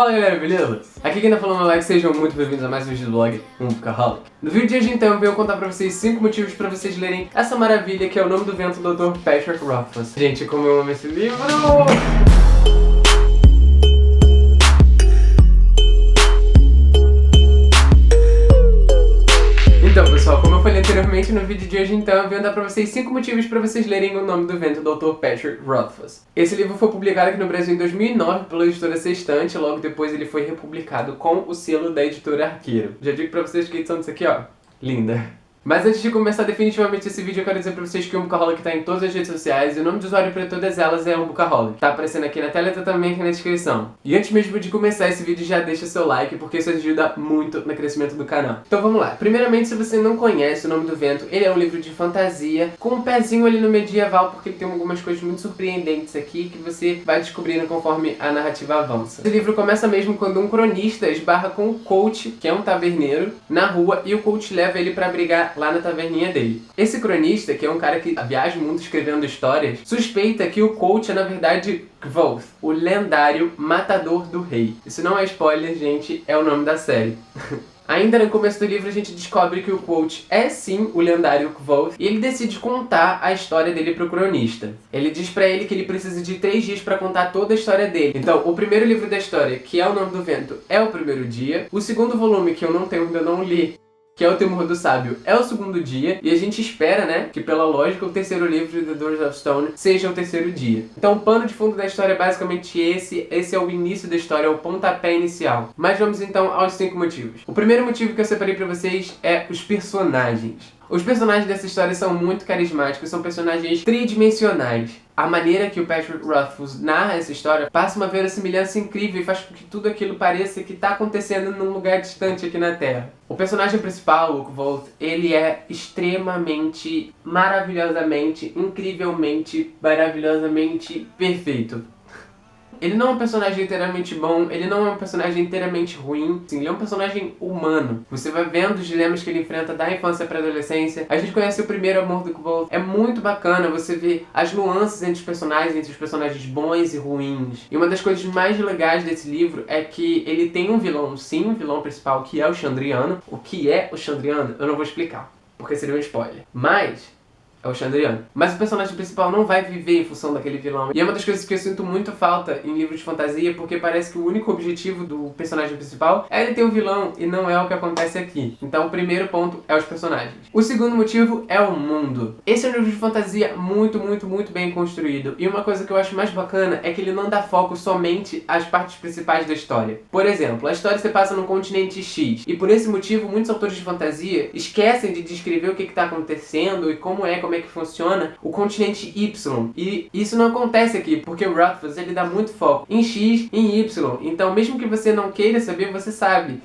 Fala galera, beleza? Aqui quem tá falando é o Alex, sejam muito bem-vindos a mais um vídeo do blog Workaholic. No vídeo de hoje então eu venho contar pra vocês 5 motivos pra vocês lerem essa maravilha que é O Nome do Vento do Dr. Patrick Rothfuss. Gente, como eu amo esse livro! Então pessoal, como eu falei anteriormente, no vídeo de hoje então eu venho dar pra vocês 5 motivos pra vocês lerem O Nome do Vento do Dr. Patrick Rothfuss. Esse livro foi publicado aqui no Brasil em 2009 pela editora Sextante, logo depois ele foi republicado com o selo da editora Arqueiro. Já digo pra vocês que a edição disso aqui, ó, linda. Mas antes de começar definitivamente esse vídeo, eu quero dizer pra vocês que o Workaholic tá em todas as redes sociais e o nome do usuário pra todas elas é Workaholic. Tá aparecendo aqui na tela e tá também aqui na descrição. E antes mesmo de começar esse vídeo, já deixa seu like, porque isso ajuda muito no crescimento do canal. Então vamos lá. Primeiramente, se você não conhece O Nome do Vento, ele é um livro de fantasia, com um pezinho ali no medieval, porque ele tem algumas coisas muito surpreendentes aqui, que você vai descobrindo conforme a narrativa avança. Esse livro começa mesmo quando um cronista esbarra com o coach, que é um taverneiro, na rua, e o coach leva ele pra brigar lá na taverninha dele. Esse cronista, que é um cara que viaja o mundo escrevendo histórias, suspeita que o coach é na verdade Kvothe, o lendário matador do rei. Isso não é spoiler, gente, é o nome da série. Ainda no começo do livro a gente descobre que o coach é sim o lendário Kvothe e ele decide contar a história dele pro cronista. Ele diz pra ele que ele precisa de 3 dias pra contar toda a história dele. Então, o primeiro livro da história, que é O Nome do Vento, é o primeiro dia. O segundo volume, que eu ainda não li, que é O Temor do Sábio, é o segundo dia, e a gente espera, né, que pela lógica o terceiro livro de The Doors of Stone seja o terceiro dia. Então o pano de fundo da história é basicamente esse é o início da história, é o pontapé inicial. Mas vamos então aos 5 motivos. O primeiro motivo que eu separei pra vocês é os personagens. Os personagens dessa história são muito carismáticos, são personagens tridimensionais. A maneira que o Patrick Rothfuss narra essa história passa uma verossimilhança incrível e faz com que tudo aquilo pareça que está acontecendo num lugar distante aqui na Terra. O personagem principal, o Kvothe, ele é extremamente, maravilhosamente, incrivelmente, maravilhosamente perfeito. Ele não é um personagem inteiramente bom, ele não é um personagem inteiramente ruim, sim, ele é um personagem humano. Você vai vendo os dilemas que ele enfrenta da infância para a adolescência. A gente conhece o primeiro amor do Kvothe. É muito bacana você ver as nuances entre os personagens bons e ruins. E uma das coisas mais legais desse livro é que ele tem um vilão, sim, um vilão principal, que é o Chandriano. O que é o Chandriano, eu não vou explicar, porque seria um spoiler. Mas é o Chandriano. Mas o personagem principal não vai viver em função daquele vilão. E é uma das coisas que eu sinto muito falta em livros de fantasia, porque parece que o único objetivo do personagem principal é ele ter um vilão, e não é o que acontece aqui. Então o primeiro ponto é os personagens. O segundo motivo é o mundo. Esse é um livro de fantasia muito bem construído. E uma coisa que eu acho mais bacana é que ele não dá foco somente às partes principais da história. Por exemplo, a história se passa no continente X. E por esse motivo, muitos autores de fantasia esquecem de descrever o que está acontecendo e como é que funciona o continente Y. E isso não acontece aqui, porque o Rothfuss, ele dá muito foco em X e em Y. Então, mesmo que você não queira saber, você sabe.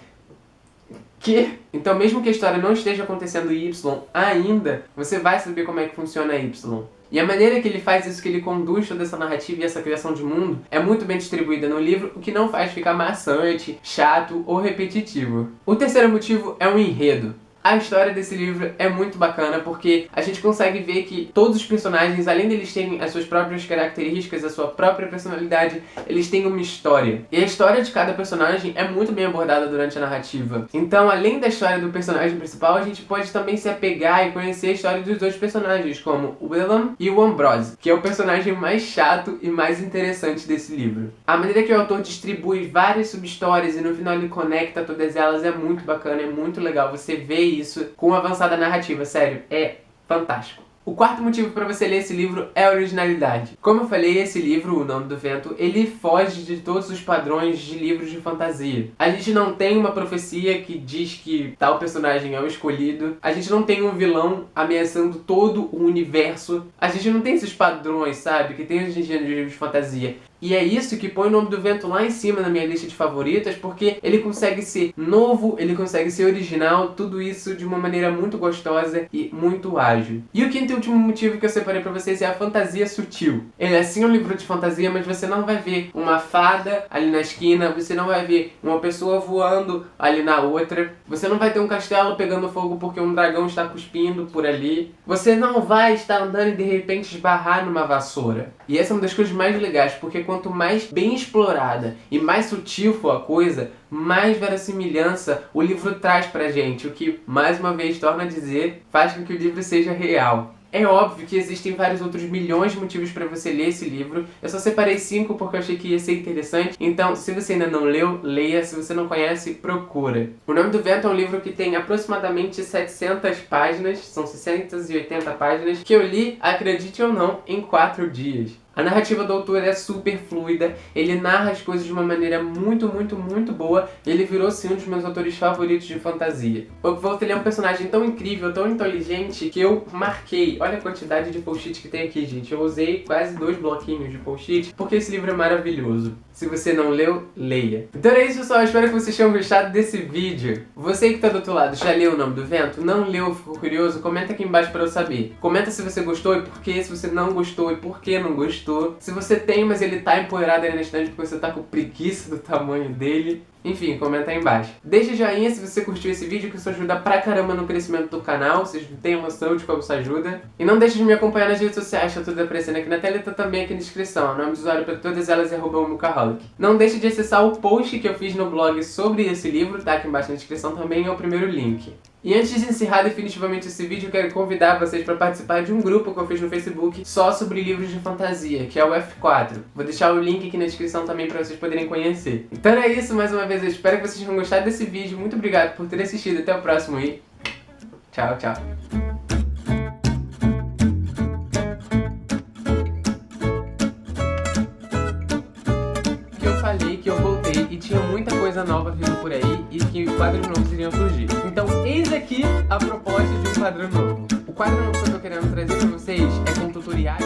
Então, mesmo que a história não esteja acontecendo em Y ainda, você vai saber como é que funciona Y. E a maneira que ele faz isso, que ele conduz toda essa narrativa e essa criação de mundo, é muito bem distribuída no livro, o que não faz ficar maçante, chato ou repetitivo. O terceiro motivo é o enredo. A história desse livro é muito bacana porque a gente consegue ver que todos os personagens, além deles terem as suas próprias características, a sua própria personalidade, eles têm uma história. E a história de cada personagem é muito bem abordada durante a narrativa. Então, além da história do personagem principal, a gente pode também se apegar e conhecer a história dos dois personagens, como o Willem e o Ambrose, que é o personagem mais chato e mais interessante desse livro. A maneira que o autor distribui várias sub-histórias e no final ele conecta todas elas é muito bacana, é muito legal. Você vê isso com uma avançada narrativa, sério, é fantástico. O quarto motivo para você ler esse livro é a originalidade. Como eu falei, esse livro, O Nome do Vento, ele foge de todos os padrões de livros de fantasia. A gente não tem uma profecia que diz que tal personagem é o escolhido. A gente não tem um vilão ameaçando todo o universo. A gente não tem esses padrões, sabe, que tem hoje em dia nos livros de fantasia. E é isso que põe O Nome do Vento lá em cima na minha lista de favoritas, porque ele consegue ser novo, ele consegue ser original, tudo isso de uma maneira muito gostosa e muito ágil. E o quinto e último motivo que eu separei pra vocês é a fantasia sutil. Ele é sim um livro de fantasia, mas você não vai ver uma fada ali na esquina, você não vai ver uma pessoa voando ali na outra, você não vai ter um castelo pegando fogo porque um dragão está cuspindo por ali, você não vai estar andando e de repente esbarrar numa vassoura. E essa é uma das coisas mais legais, porque quanto mais bem explorada e mais sutil for a coisa, mais verossimilhança o livro traz pra gente, o que, mais uma vez, torna a dizer, faz com que o livro seja real. É óbvio que existem vários outros milhões de motivos para você ler esse livro. Eu só separei 5 porque eu achei que ia ser interessante. Então, se você ainda não leu, leia. Se você não conhece, procura. O Nome do Vento é um livro que tem aproximadamente 700 páginas. São 680 páginas que eu li, acredite ou não, em 4 dias. A narrativa do autor é super fluida, ele narra as coisas de uma maneira muito boa, e ele virou sim um dos meus autores favoritos de fantasia. O Volt, ele é um personagem tão incrível, tão inteligente, que eu marquei. Olha a quantidade de post-it que tem aqui, gente. Eu usei quase 2 bloquinhos de post-it, porque esse livro é maravilhoso. Se você não leu, leia. Então é isso, pessoal. Espero que vocês tenham gostado desse vídeo. Você que tá do outro lado, já leu O Nome do Vento? Não leu, ficou curioso? Comenta aqui embaixo pra eu saber. Comenta se você gostou e por quê, se você não gostou e por que não gostou. Se você tem, mas ele tá empoeirado aí na estante porque você tá com preguiça do tamanho dele. Enfim, comenta aí embaixo. Deixa joinha se você curtiu esse vídeo, que isso ajuda pra caramba no crescimento do canal. Vocês não têm noção de como isso ajuda. E não deixe de me acompanhar nas redes sociais, tá tudo aparecendo aqui na tela e tá também aqui na descrição. O nome do usuário pra todas elas é @Mucaholic. Não deixe de acessar o post que eu fiz no blog sobre esse livro, tá aqui embaixo na descrição também, é o primeiro link. E antes de encerrar definitivamente esse vídeo, eu quero convidar vocês para participar de um grupo que eu fiz no Facebook só sobre livros de fantasia, que é o F4. Vou deixar o link aqui na descrição também para vocês poderem conhecer. Então é isso, mais uma vez eu espero que vocês tenham gostado desse vídeo. Muito obrigado por terem assistido, até o próximo e tchau, tchau. Falei que eu voltei e tinha muita coisa nova vindo por aí e que quadros novos iriam surgir. Então, eis aqui a proposta de um quadro novo. O quadro novo que eu tô querendo trazer pra vocês é com tutoriais